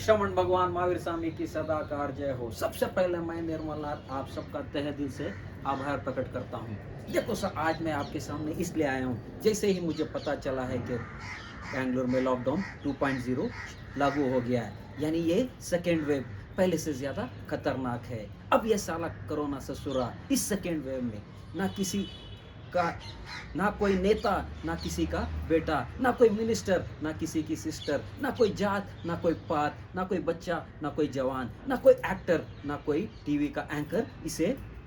श्रवण भगवान महावीर स्वामी की सदाकार जय हो। सबसे पहले मैं निर्मल नाथ आप सबका तहे दिल से आभार प्रकट करता हूँ। देखो सर, आज मैं आपके सामने इसलिए आया हूँ, जैसे ही मुझे पता चला है कि बेंगलुरु में लॉकडाउन 2.0 लागू हो गया है, यानी ये सेकेंड वेव पहले से ज़्यादा खतरनाक है। अब ये साला कोरोना ससुरा इस सेकेंड वेव में ना किसी का, ना कोई नेता, ना किसी का बेटा, ना कोई मिनिस्टर, ना किसी की सिस्टर, ना कोई जात, ना कोई पात, ना कोई बच्चा, ना कोई जवान, ना कोई एक्टर, ना कोई टीवी का एंकर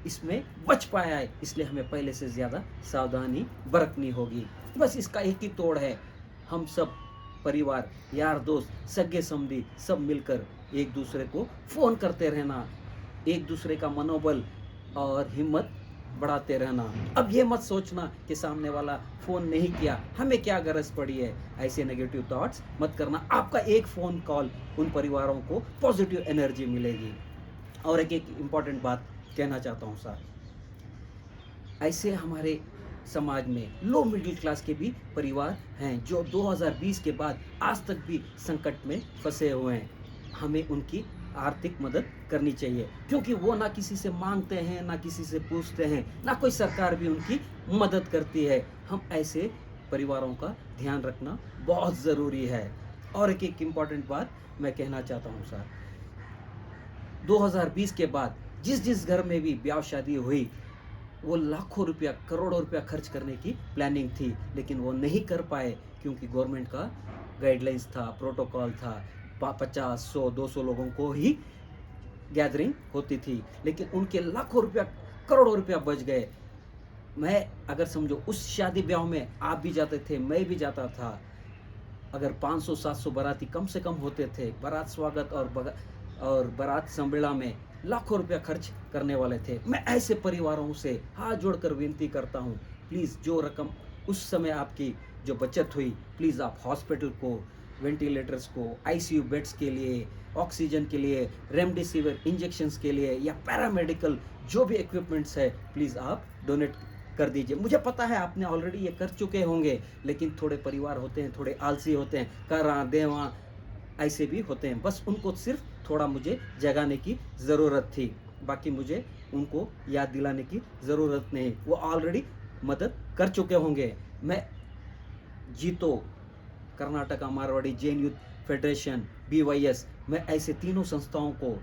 इसमें बच पाया है। इसलिए हमें पहले से ज़्यादा सावधानी बरतनी होगी। बस इसका एक ही तोड़ है, हम सब परिवार, यार दोस्त, सगे संबंधी सब मिलकर एक दूसरे को फ़ोन करते रहना, एक दूसरे का मनोबल और हिम्मत बढ़ाते रहना। अब ये मत सोचना कि सामने वाला फ़ोन नहीं किया, हमें क्या गरज पड़ी है। ऐसे नेगेटिव थॉट्स मत करना। आपका एक फ़ोन कॉल उन परिवारों को पॉजिटिव एनर्जी मिलेगी। और एक इम्पॉर्टेंट बात कहना चाहता हूँ सर, ऐसे हमारे समाज में लो मिडिल क्लास के भी परिवार हैं जो 2020 के बाद आज तक भी संकट में फंसे हुए हैं। हमें उनकी आर्थिक मदद करनी चाहिए, क्योंकि वो ना किसी से मांगते हैं, ना किसी से पूछते हैं, ना कोई सरकार भी उनकी मदद करती है। हम ऐसे परिवारों का ध्यान रखना बहुत ज़रूरी है। और एक इम्पॉर्टेंट बात मैं कहना चाहता हूँ सर, 2020 के बाद जिस जिस घर में भी ब्याह शादी हुई, वो लाखों रुपया, करोड़ों रुपया खर्च करने की प्लानिंग थी, लेकिन वो नहीं कर पाए क्योंकि गवर्नमेंट का गाइडलाइंस था, प्रोटोकॉल था। 50, 100, 200 लोगों को ही गैदरिंग होती थी, लेकिन उनके लाखों रुपया, करोड़ों रुपया बच गए। मैं अगर समझो उस शादी ब्याह में आप भी जाते थे, मैं भी जाता था, अगर 500-700 बाराती कम से कम होते थे, बारात स्वागत और बारात संबेड़ा में लाखों रुपया खर्च करने वाले थे। मैं ऐसे परिवारों से हाथ जोड़कर विनती करता हूँ, प्लीज़ जो रकम उस समय आपकी जो बचत हुई, प्लीज़ आप हॉस्पिटल को, वेंटिलेटर्स को, आईसीयू बेड्स के लिए, ऑक्सीजन के लिए, रेमडेसिविर इंजेक्शंस के लिए या पैरामेडिकल जो भी इक्विपमेंट्स है, प्लीज़ आप डोनेट कर दीजिए। मुझे पता है आपने ऑलरेडी ये कर चुके होंगे, लेकिन थोड़े परिवार होते हैं, थोड़े आलसी होते हैं, करा देवा ऐसे भी होते हैं। बस उनको सिर्फ थोड़ा मुझे जगाने की ज़रूरत थी, बाकी मुझे उनको याद दिलाने की ज़रूरत नहीं, वो ऑलरेडी मदद कर चुके होंगे। मैं जीतो, Karnataka Marwari Jain youth federation, BYS, मैं ऐसे तीनों संस्थाओं को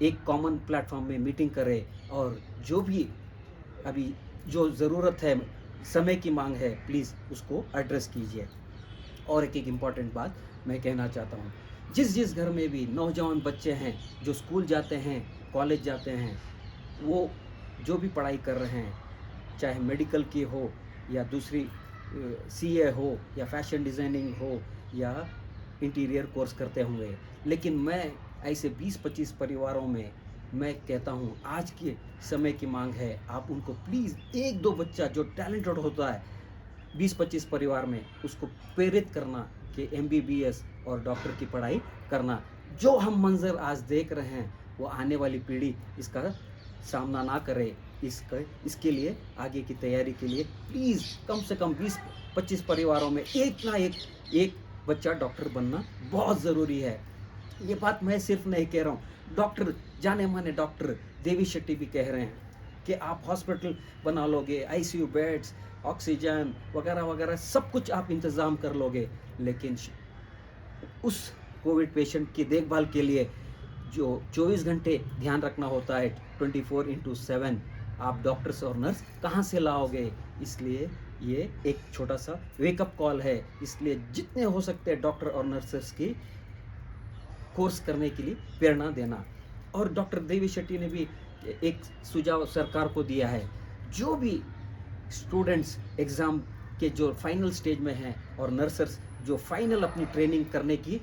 एक कॉमन प्लेटफॉर्म में मीटिंग करें और जो भी अभी जो ज़रूरत है, समय की मांग है, प्लीज़ उसको एड्रेस कीजिए। और एक इम्पॉर्टेंट बात मैं कहना चाहता हूँ, जिस जिस घर में भी नौजवान बच्चे हैं जो स्कूल जाते हैं, कॉलेज जाते हैं, वो जो भी पढ़ाई कर रहे हैं, चाहे मेडिकल की हो या दूसरी CA हो या फैशन डिज़ाइनिंग हो या इंटीरियर कोर्स करते होंगे, लेकिन मैं ऐसे 20-25 परिवारों में मैं कहता हूँ आज के समय की मांग है, आप उनको प्लीज़ एक दो बच्चा जो टैलेंटेड होता है 20-25 परिवार में, उसको प्रेरित करना कि MBBS और डॉक्टर की पढ़ाई करना। जो हम मंजर आज देख रहे हैं, वो आने वाली पीढ़ी इसका सामना ना करे। इसके लिए आगे की तैयारी के लिए प्लीज़ कम से कम 20-25 परिवारों में एक ना एक बच्चा डॉक्टर बनना बहुत ज़रूरी है। ये बात मैं सिर्फ नहीं कह रहा हूँ, डॉक्टर, जाने माने डॉक्टर देवी शेट्टी भी कह रहे हैं कि आप हॉस्पिटल बना लोगे, ICU बेड्स, ऑक्सीजन वगैरह वगैरह सब कुछ आप इंतज़ाम कर लोगे, लेकिन उस कोविड पेशेंट की देखभाल के लिए जो 24 घंटे ध्यान रखना होता है, 24/7, आप डॉक्टर्स और नर्स कहाँ से लाओगे। इसलिए ये एक छोटा सा वेकअप कॉल है। इसलिए जितने हो सकते हैं डॉक्टर और नर्सेस की कोर्स करने के लिए प्रेरणा देना। और डॉक्टर देवी शेट्टी ने भी एक सुझाव सरकार को दिया है, जो भी स्टूडेंट्स एग्ज़ाम के जो फाइनल स्टेज में हैं और नर्सर्स जो फाइनल अपनी ट्रेनिंग करने की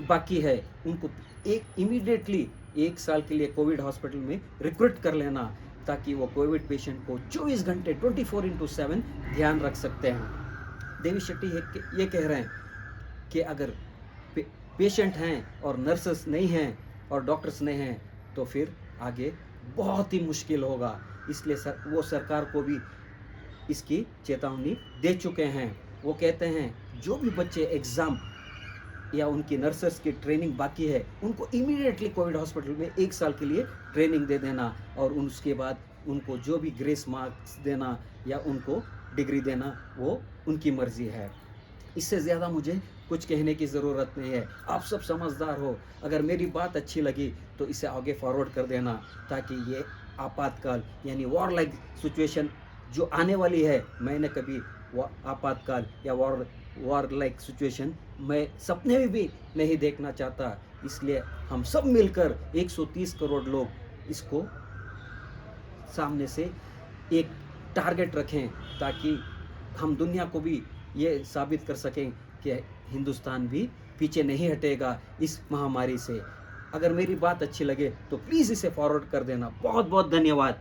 बाकी है, उनको एक इमीडिएटली 1 साल के लिए कोविड हॉस्पिटल में रिक्रूट कर लेना, ताकि वो कोविड पेशेंट को 24 घंटे 24/7 ध्यान रख सकते हैं। देवी शेट्टी ये कह रहे हैं कि अगर पेशेंट हैं और नर्सेस नहीं हैं और डॉक्टर्स नहीं हैं, तो फिर आगे बहुत ही मुश्किल होगा। इसलिए वो सरकार को भी इसकी चेतावनी दे चुके हैं। वो कहते हैं जो भी बच्चे एग्ज़ाम या उनकी नर्सेस की ट्रेनिंग बाकी है, उनको इमीडिएटली कोविड हॉस्पिटल में 1 साल के लिए ट्रेनिंग दे देना और उसके बाद उनको जो भी ग्रेस मार्क्स देना या उनको डिग्री देना, वो उनकी मर्ज़ी है। इससे ज़्यादा मुझे कुछ कहने की ज़रूरत नहीं है। आप सब समझदार हो, अगर मेरी बात अच्छी लगी तो इसे आगे फॉरवर्ड कर देना, ताकि ये आपातकाल यानी वॉर लाइक सिचुएशन जो आने वाली है, मैंने कभी आपातकाल या वॉर लाइक सिचुएशन मैं सपने में भी नहीं देखना चाहता। इसलिए हम सब मिलकर 130 करोड़ लोग इसको सामने से एक टारगेट रखें, ताकि हम दुनिया को भी ये साबित कर सकें कि हिंदुस्तान भी पीछे नहीं हटेगा इस महामारी से। अगर मेरी बात अच्छी लगे तो प्लीज़ इसे फॉरवर्ड कर देना। बहुत बहुत धन्यवाद।